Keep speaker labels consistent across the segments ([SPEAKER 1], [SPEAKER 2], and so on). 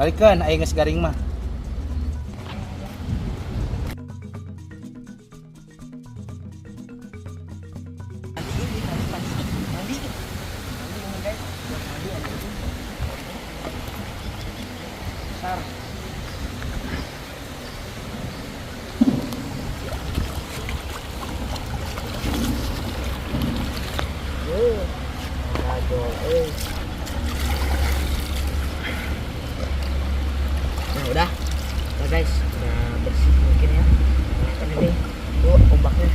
[SPEAKER 1] Balikan aing geus garing mah.
[SPEAKER 2] Nah udah guys, udah bersih mungkin ya. Kan ini tuh ombaknya.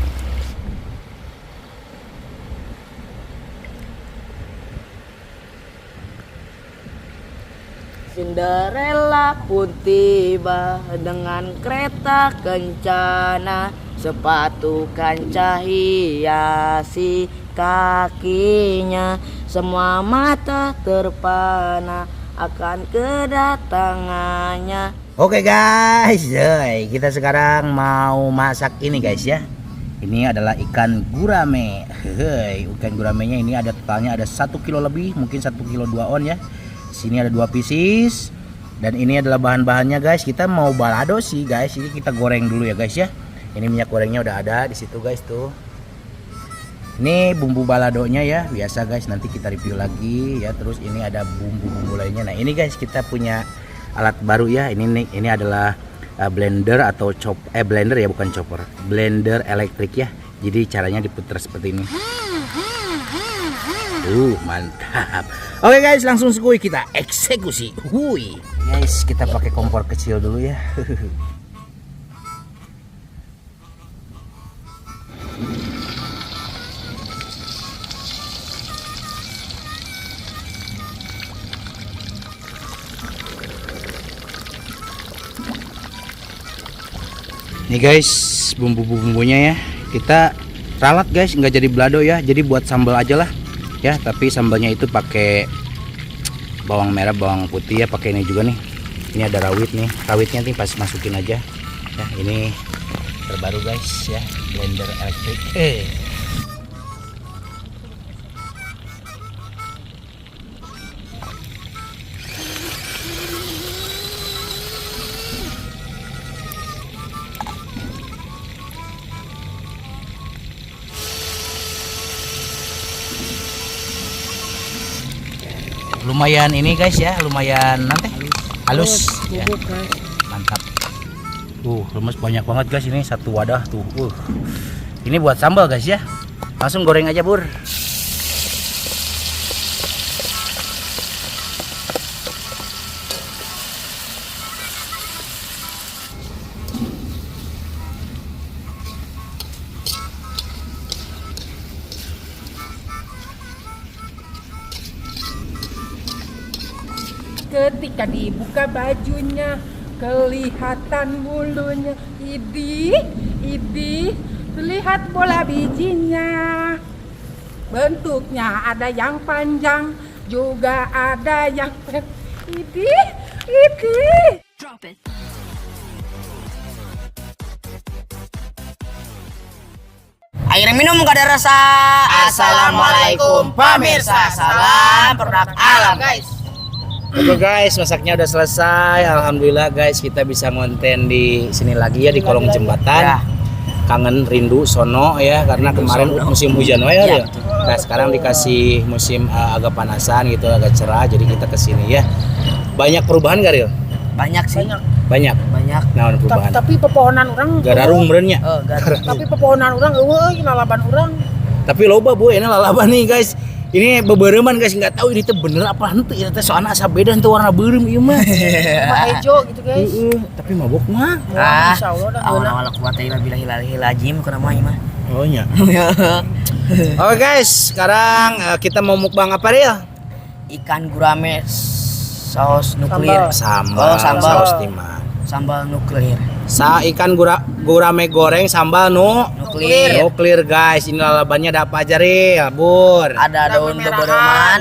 [SPEAKER 2] Cinderella pun tiba dengan kereta kencana, sepatu kancah hiasi kakinya, semua mata terpana akan kedatangannya.
[SPEAKER 1] Oke guys, kita sekarang mau masak ini guys ya. Ini adalah ikan gurame. Ikan guramenya ini ada totalnya ada 1 kilo lebih, mungkin 1 kilo 2 on ya. Sini ada 2 pieces. Dan ini adalah bahan-bahannya guys. Kita mau balado sih guys. Ini kita goreng dulu ya guys ya. Ini minyak gorengnya udah ada di situ guys tuh. Ini bumbu baladonya ya, biasa guys. Nanti kita review lagi ya. Terus ini ada bumbu-bumbu lainnya. Nah ini guys kita punya alat baru ya. Ini adalah blender atau blender ya, bukan chopper. Blender elektrik ya. Jadi caranya diputar seperti ini. Mantap. Oke guys, langsung sekui kita eksekusi. Hui. Guys, kita pakai kompor kecil dulu ya. Nih guys, bumbu-bumbunya ya. Kita ralat guys, nggak jadi balado ya. Jadi buat sambal aja lah. Ya, tapi sambalnya itu pakai bawang merah, bawang putih ya, pakai ini juga nih. Ini ada rawit nih. Rawitnya nih pas masukin aja. Ya, ini terbaru guys ya, blender elektrik. Lumayan ini guys ya, lumayan nanti halus ya. Mantap. Lemes banyak banget guys, ini satu wadah tuh. Ini buat sambal guys ya. Langsung goreng aja bur.
[SPEAKER 3] Ketika dibuka bajunya, kelihatan bulunya. Idih, terlihat bola bijinya. Bentuknya ada yang panjang, juga ada yang idih.
[SPEAKER 2] Air minum gak ada rasa. Assalamualaikum pemirsa, salam produk alam guys.
[SPEAKER 1] Oke guys, masaknya udah selesai. Alhamdulillah guys, kita bisa ngonten di sini lagi ya, di kolong jembatan.
[SPEAKER 2] Ya.
[SPEAKER 1] Kangen rindu sono ya, karena kemarin musim hujan ya. Nah sekarang dikasih musim agak panasan gitu, agak cerah, jadi kita kesini ya. Banyak perubahan gak Ril?
[SPEAKER 2] Banyak sih.
[SPEAKER 1] Banyak. Nah perubahan.
[SPEAKER 3] Tapi pepohonan orang
[SPEAKER 1] Gararung berennya.
[SPEAKER 3] tapi pepohonan orang lalaban orang.
[SPEAKER 1] Tapi loba bu, ini lalaban nih guys. Ini bebereman guys, nggak tahu ini tuh bener apa henteu ya teh, soalnya asa beda tuh warna beureum ieu mah.
[SPEAKER 3] Pak Ejo gitu guys.
[SPEAKER 1] Tapi mabok mah.
[SPEAKER 2] Insyaallah dah awal-awal kuat ila bilahilazim kana mah mah.
[SPEAKER 1] Oh nya. Oke guys, sekarang kita mau mukbang apa ya?
[SPEAKER 2] Ikan gurame saus nuklir.
[SPEAKER 1] Sambal.
[SPEAKER 2] Sambal.
[SPEAKER 1] Saus timan.
[SPEAKER 2] Sambal nuklir.
[SPEAKER 1] Ikan gurame goreng sambal nuklir guys. Ini lalabannya ada apa aja Ril? Bur.
[SPEAKER 2] Ada daun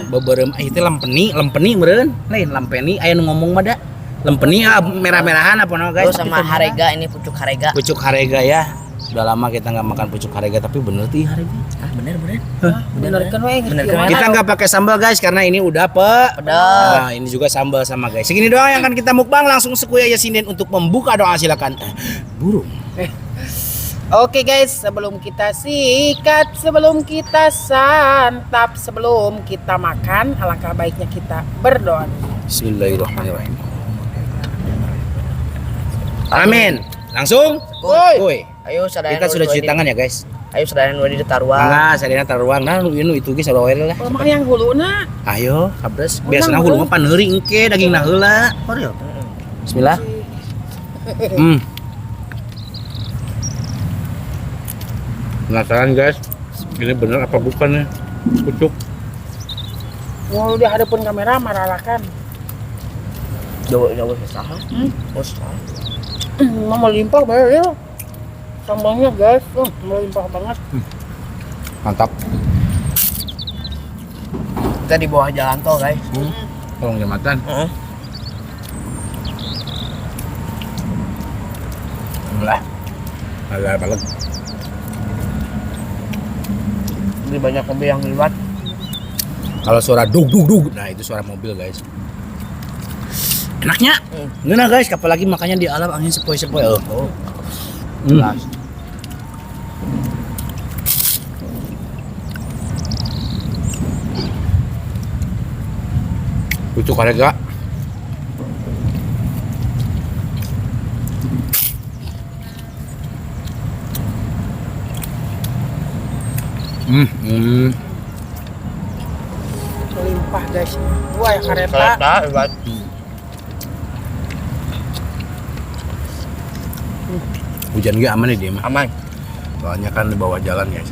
[SPEAKER 2] bebereman.
[SPEAKER 1] Itu lempeni meureun. Lain lampeni aya nu ngomong mah da. Lempeni merah-merahan apa nama guys?
[SPEAKER 2] Terus sama harega, ini pucuk harega.
[SPEAKER 1] Pucuk harega ya. Udah lama kita nggak makan pucuk harega, tapi bener tuh harega.
[SPEAKER 2] Ah, bener.
[SPEAKER 3] Bener kan we.
[SPEAKER 2] Bener kan?
[SPEAKER 1] Kita nggak pakai sambal guys karena ini udah
[SPEAKER 2] Pedas.
[SPEAKER 1] Nah, ini juga sambal sama guys. Segini doang yang akan kita mukbang, langsung sekuya ya sinden untuk membuka doa silakan. Burung.
[SPEAKER 3] Oke guys, sebelum kita sikat, sebelum kita santap, sebelum kita makan, alangkah baiknya kita berdoa.
[SPEAKER 1] Bismillahirrahmanirrahim. Amin. Langsung.
[SPEAKER 2] Woi.
[SPEAKER 1] Woi.
[SPEAKER 2] Ayo sadayana.
[SPEAKER 1] Kita sudah cuci tangan ya guys.
[SPEAKER 2] Ayo sadayana nu di taruang.
[SPEAKER 1] Mangga sadayana taruang. Nah, nu itu geus sabawa lah.
[SPEAKER 3] Oh, mah yang huluna.
[SPEAKER 1] Ayo, habres. Biasana hulu mah paneuri engke dagingna heula. Horeul. Bismillah. Penasaran guys, ini bener apa bukan ya? Pucuk.
[SPEAKER 3] Mau di hadapan kamera maralakan.
[SPEAKER 2] Jauh saha? Saha.
[SPEAKER 3] Mau melimpah bae ya. Sambalnya guys, melimpah banget.
[SPEAKER 1] Mantap.
[SPEAKER 2] Kita di bawah jalan tol, guys.
[SPEAKER 1] Kolong jembatan. Lah. Agak banget.
[SPEAKER 2] Ini banyak mobil yang lewat.
[SPEAKER 1] Kalau suara dug dug dug, nah itu suara mobil guys. Enaknya, ngeunah guys, apalagi makanya di alam angin sepoi-sepoi. Oh.
[SPEAKER 2] Jelas.
[SPEAKER 1] Pucuk harega.
[SPEAKER 3] Melimpah guys. Wah, ya kereta.
[SPEAKER 2] Kereta lewat.
[SPEAKER 1] Hujan gak aman nih dia mah.
[SPEAKER 2] Aman.
[SPEAKER 1] Soalnya kan di bawah jalan guys.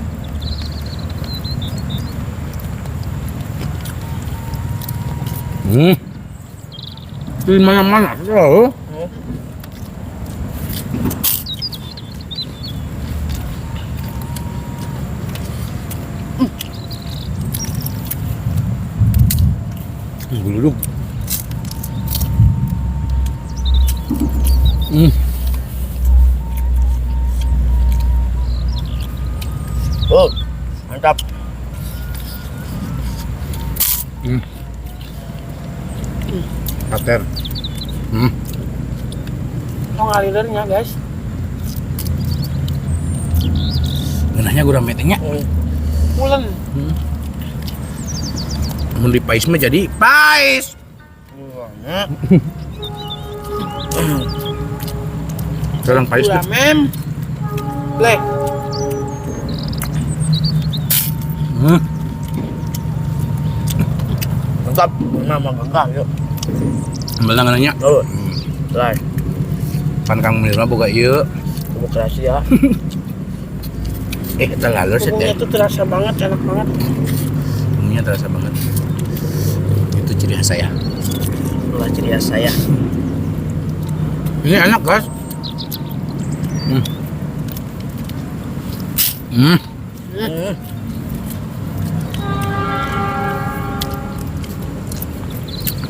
[SPEAKER 1] Di mana-mana tuh. Duduk.
[SPEAKER 2] Oh, mantap.
[SPEAKER 1] Paten.
[SPEAKER 3] Oh, ngalirannya guys.
[SPEAKER 1] Ngeunahnya gurang metengnya.
[SPEAKER 3] Pulen.
[SPEAKER 1] Mun di pais mah jadi pais. Sekarang pais tuh.
[SPEAKER 3] Mem. Lek.
[SPEAKER 2] Mantap. Nama enggak yuk.
[SPEAKER 1] Ambil nanya.
[SPEAKER 2] Oh. Lai.
[SPEAKER 1] Pan Kang Munir mah boga ieu.
[SPEAKER 2] Demokrasi ya.
[SPEAKER 1] Kita lalu set
[SPEAKER 3] Bumbunya
[SPEAKER 1] ya.
[SPEAKER 3] itu terasa banget, enak banget.
[SPEAKER 1] Bumbunya terasa banget. Itu ciri khas saya.
[SPEAKER 2] Itulah ciri khas saya.
[SPEAKER 1] Ini enak guys.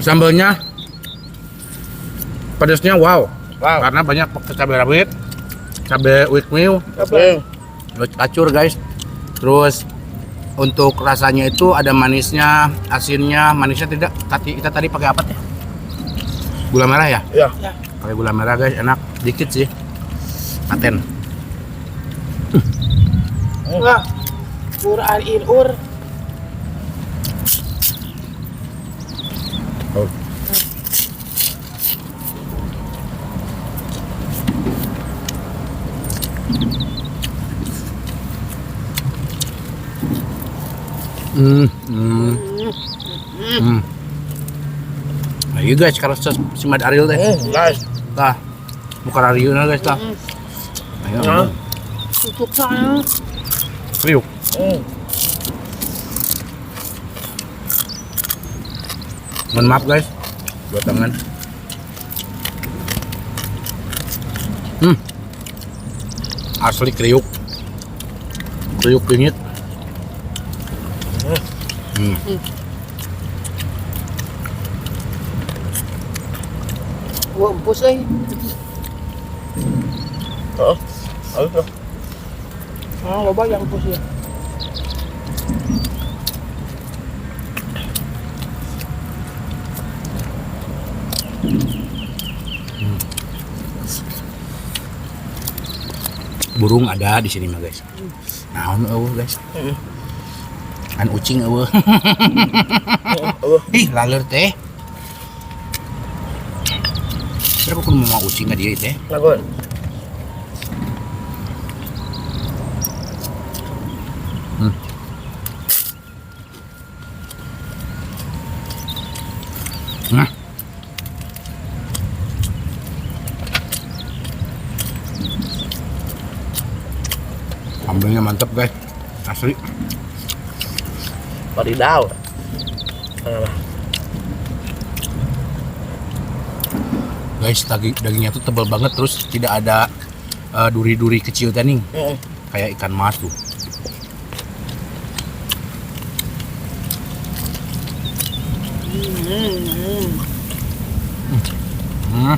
[SPEAKER 1] Sambalnya pedasnya wow. Karena banyak cabai rawit, cabai wikmil, kacur guys. Terus untuk rasanya itu ada manisnya, asinnya. Manisnya tidak. Kita tadi pakai apa ya? Gula merah ya?
[SPEAKER 2] Iya.
[SPEAKER 1] Pakai gula merah guys, enak. Dikit sih. Paten.
[SPEAKER 3] Enggak. Ur air ur.
[SPEAKER 1] Oh. Nah, iya guys, kalau si Mad Ariel teh.
[SPEAKER 2] Guys.
[SPEAKER 1] Tah. Bukan Ariel nah guys tah. Ayo.
[SPEAKER 3] Tutup sana.
[SPEAKER 1] Kriuk. Mohon maaf guys. Dua tangan. Asli kriuk. Kriuk dingin.
[SPEAKER 3] Gua empus euy.
[SPEAKER 2] Oh. Ayo.
[SPEAKER 3] Oh, loba yang pusing.
[SPEAKER 1] Burung ada di sini mah guys. Naon eueuh guys. An ucing eueuh. Ih, laler teh. Kira aku kudu mau ucing ka dieu teh.
[SPEAKER 2] Lagun.
[SPEAKER 1] Nah. Sambelnya mantap guys. Asli.
[SPEAKER 2] Wadidaw. Kenapa?
[SPEAKER 1] Guys, dagingnya tuh tebal banget, terus tidak ada duri-duri kecil tadi, kayak ikan mas tuh. Hmm.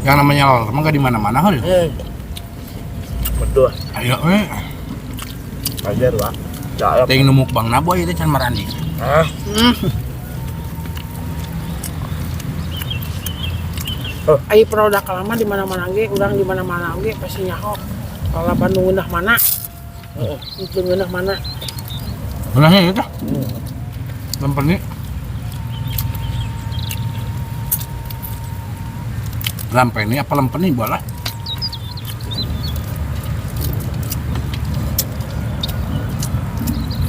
[SPEAKER 1] Yang namanya laler emang gak di mana-mana hal.
[SPEAKER 2] Betul.
[SPEAKER 1] Ayo,
[SPEAKER 2] Ajar lah. Cakep.
[SPEAKER 1] ting numuk bang naboy itu can marandi.
[SPEAKER 2] Ah.
[SPEAKER 3] Ai produk lama di mana-mana ge, urang di mana-mana ge pasti nyaho. Kalau Bandung ngeunah mana? Itu ngeunah mana?
[SPEAKER 1] Benarnya itu. Lempeni. Lampeni apa lempeni bola?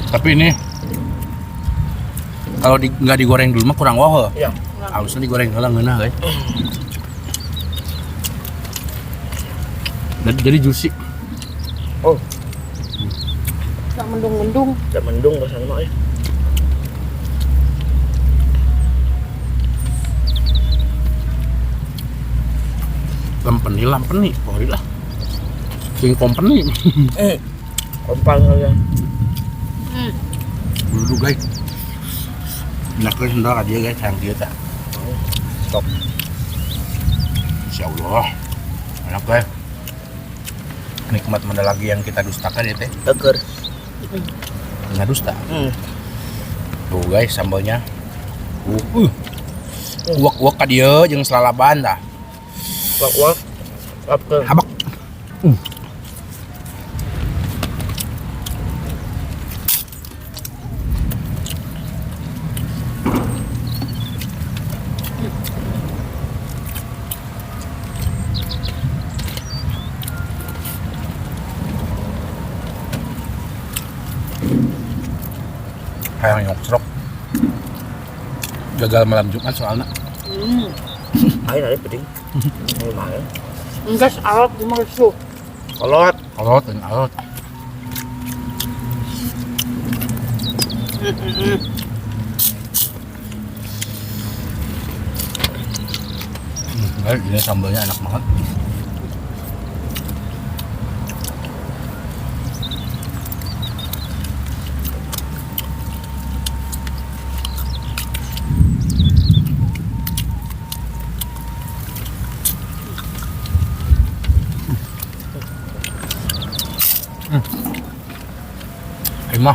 [SPEAKER 1] Tapi ini kalau nggak digoreng dulu mah kurang woho.
[SPEAKER 2] Iya.
[SPEAKER 1] Harusnya digoreng kalau ngeunah guys. Jadi juicy.
[SPEAKER 2] Oh,
[SPEAKER 3] Enggak mendung-mendung.
[SPEAKER 2] udah mendung ke sana mah.
[SPEAKER 1] Lampeni, pokoknya lah. Sing company.
[SPEAKER 2] Kompang aja.
[SPEAKER 1] Dulu guys. Enak guys, ntar aja guys, yang dia tak.
[SPEAKER 2] Stop.
[SPEAKER 1] Insya Allah. Enak guys. Nikmat mana lagi yang kita dustakan ya teh.
[SPEAKER 2] Teger.
[SPEAKER 1] Nggak dusta. Tuh guys, sambalnya. Uak-uak ka dieu jeung selalaban dah.
[SPEAKER 2] Wak. Apa?
[SPEAKER 1] Habak. Kayak nyokserok. Gagal malam Jumat soalnya.
[SPEAKER 2] Ayo nanti penting. Lumayan.
[SPEAKER 3] Enggak alat di maksud.
[SPEAKER 2] Kolot.
[SPEAKER 1] Alot dan alot. Guys, ini sambalnya enak banget. Mah,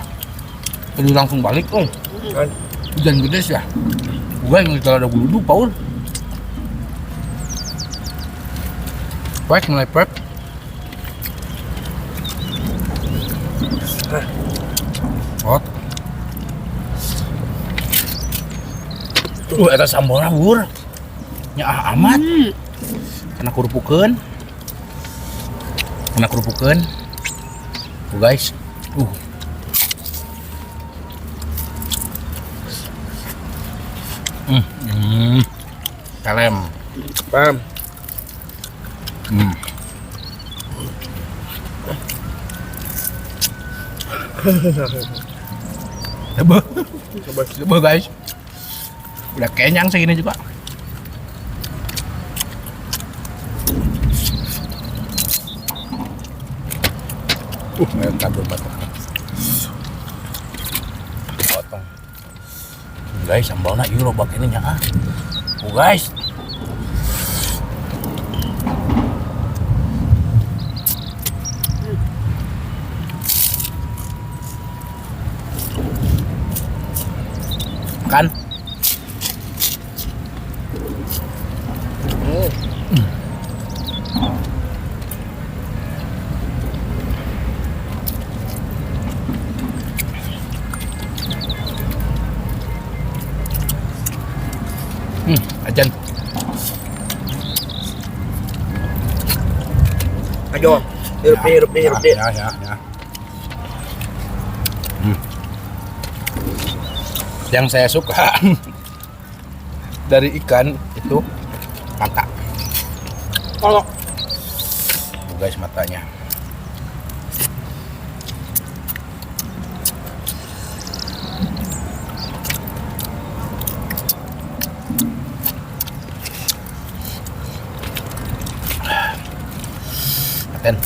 [SPEAKER 1] tadi langsung balik. Hujan gede ya. Gua yang kalau ada bulu Paul. Baik mulai prep. Hot. Eta sambalna bur. Nya amat. Kena kurupukeun. Tuh guys. Kalem.
[SPEAKER 2] Paham.
[SPEAKER 1] Coba guys. Udah kenyang segini juga. Kabur banget. Potong. Guys, sambalnya ieu loba kene nya ah. Guys. Kan? Ajan.
[SPEAKER 2] Ayo, hirup deh.
[SPEAKER 1] Ya. Yang saya suka dari ikan itu mata.
[SPEAKER 3] Kalau
[SPEAKER 1] Tuh guys matanya. Ten.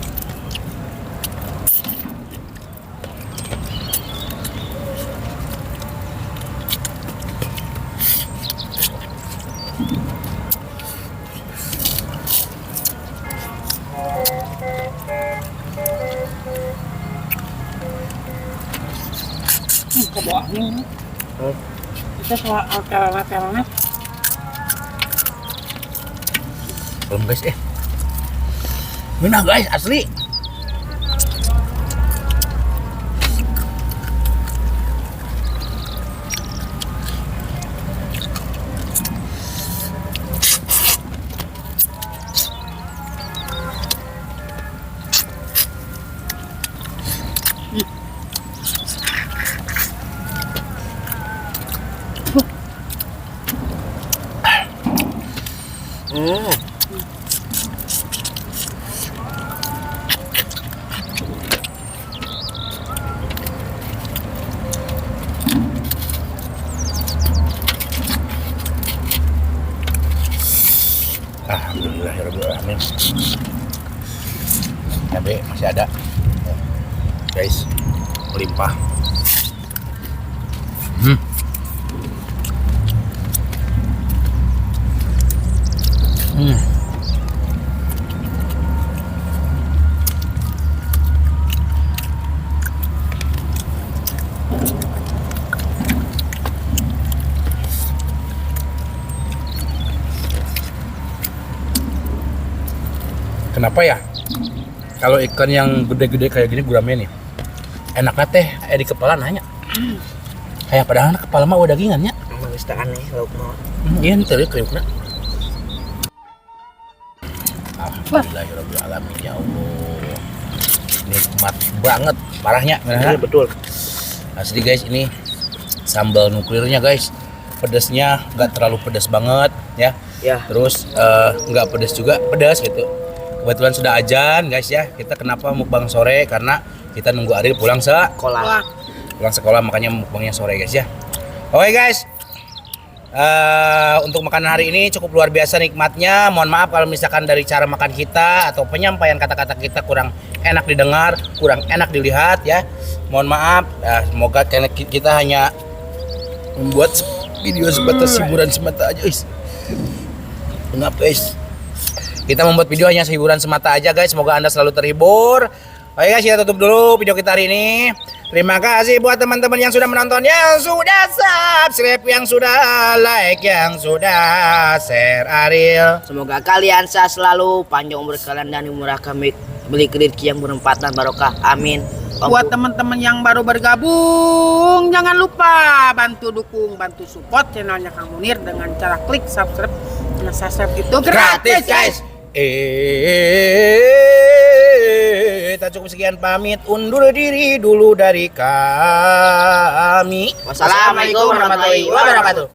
[SPEAKER 3] kebawaannya. Kita soal hotel-hotelnya.
[SPEAKER 1] Belum guys Minah guys asli. Alhamdulillahirrahmanirrahim. Cabai masih ada guys, melimpah. Kenapa ya? Kalau ikan yang gede-gede kayak gini gurame nih, enaknya teh di kepala nanya. Kayak padahal kepala mah udah dagingannya.
[SPEAKER 2] Emang geus teu aneh lauk mah.
[SPEAKER 1] Iya, teu kriukna. Alhamdulillahirobbilalamin ya Allah. Nikmat banget, parahnya.
[SPEAKER 2] Iya betul.
[SPEAKER 1] Asli guys, ini sambal nuklirnya guys. Pedasnya nggak terlalu pedas banget ya.
[SPEAKER 2] Ya.
[SPEAKER 1] Terus nggak pedas juga, pedas gitu. Kebetulan sudah ajan guys ya. Kita kenapa mukbang sore? Karena kita nunggu Aril pulang
[SPEAKER 2] Sekolah.
[SPEAKER 1] pulang sekolah, makanya mukbangnya sore guys ya. Oke guys, untuk makanan hari ini cukup luar biasa nikmatnya. Mohon maaf kalau misalkan dari cara makan kita atau penyampaian kata-kata kita kurang enak didengar, kurang enak dilihat ya. Mohon maaf. Semoga kita hanya membuat video sebatas hiburan semata aja guys. Kenapa guys? Kita membuat video hanya hiburan semata aja guys. Semoga Anda selalu terhibur. Oke guys, kita tutup dulu video kita hari ini. Terima kasih buat teman-teman yang sudah menonton, yang sudah subscribe, yang sudah like, yang sudah share Aril.
[SPEAKER 2] Semoga kalian sehat selalu, panjang umur kalian dan murah kami beli rezeki yang bermanfaat dan barokah. Amin.
[SPEAKER 3] Buat teman-teman yang baru bergabung, jangan lupa bantu dukung, bantu support channelnya Kang Munir dengan cara klik subscribe. Nah, subscribe itu gratis guys.
[SPEAKER 1] Tak cukup sekian, pamit undur diri dulu dari kami.
[SPEAKER 2] Wassalamualaikum warahmatullahi wabarakatuh.